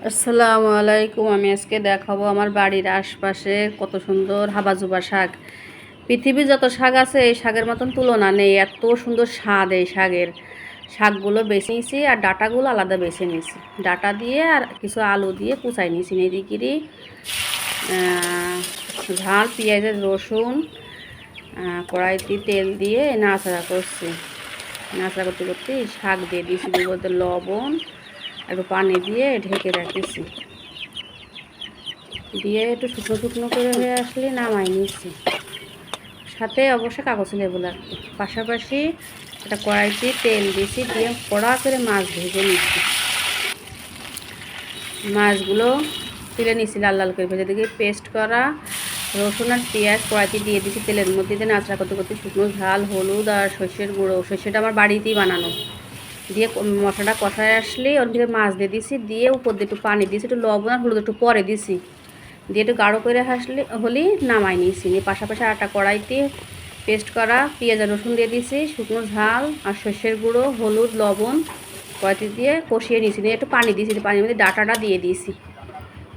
আসসালামু আলাইকুম। আমি আজকে দেখাবো আমার বাড়ির আশপাশে কত সুন্দর হাবাজুবা শাক। পৃথিবীর যত শাক আছে এই শাকের মতন তুলনা নেই, এত সুন্দর স্বাদ এই শাকের। শাকগুলো বেছে নিয়েছি আর ডাটাগুলো আলাদা বেছে নিয়েছি। ডাটা দিয়ে আর কিছু আলু দিয়ে কুচাই নিয়েছি এদিকেরই ঝাল পেঁয়াজের রসুন কড়াইতে তেল দিয়ে নাড়াচাড়া করছি। নাড়াচাড়া করতে করতে শাক দিয়ে দিয়েছি, বলতে লবণ একটু পানি দিয়ে ঢেকে রাখিছি, দিয়ে একটু শুকনো শুকনো করে হয়ে আসলে নামাই নিচ্ছি। সাথে অবশ্যই কাগজ লেবু লাগবে। পাশাপাশি একটা কড়াইতে তেল দিয়েছি, দিয়ে কড়া করে মাছ ভেজে নিচ্ছি। মাছগুলো তুলে নিচ্ছি লাল লাল করে ভেজে, দিকে পেস্ট করা রসুন আর পেঁয়াজ কড়াইতে দিয়ে দিচ্ছি। তেলের মধ্যে দিয়ে নাচড়া করতে করতে শুকনো ঝাল, হলুদ আর সর্ষের গুঁড়ো, সর্ষেটা আমার বাড়িতেই বানানো, দিয়ে মশলাটা কষায় আসলে ওর ভিতরে মাছ দিয়ে দিছি, দিয়ে উপর দিয়ে একটু পানি দিয়েছি, একটু লবণ আর হলুদ একটু পরে দিছি, দিয়ে একটু গাঢ় করে হলেই নামাই নিয়েছি। নিয়ে পাশাপাশি আটা কড়াইতে পেস্ট করা পেঁয়াজ আর রসুন দিয়ে দিয়েছি, শুকনো ঝাল আর সর্ষের গুঁড়ো, হলুদ, লবণ কড়াইতে দিয়ে কষিয়ে নিয়েছি। নিয়ে একটু পানি দিয়েছি, পানির মধ্যে ডাটাটা দিয়ে দিয়েছি।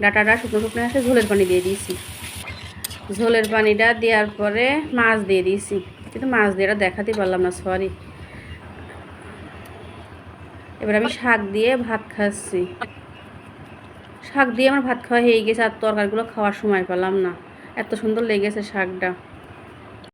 ডাটাটা শুকনো শুকনো আসলে ঝোলের পানি দিয়ে দিয়েছি। ঝোলের পানিটা দেওয়ার পরে মাছ দিয়ে দিয়েছি, কিন্তু মাছ দিয়ে দেখাতে পারলাম না, সরি। এবার আমি শাক দিয়ে ভাত খাচ্ছি। শাক দিয়ে আমার ভাত খাওয়া হয়ে গেছে, আর তরকারিগুলো খাওয়ার সময় পেলাম না, এত সুন্দর লেগেছে শাকটা।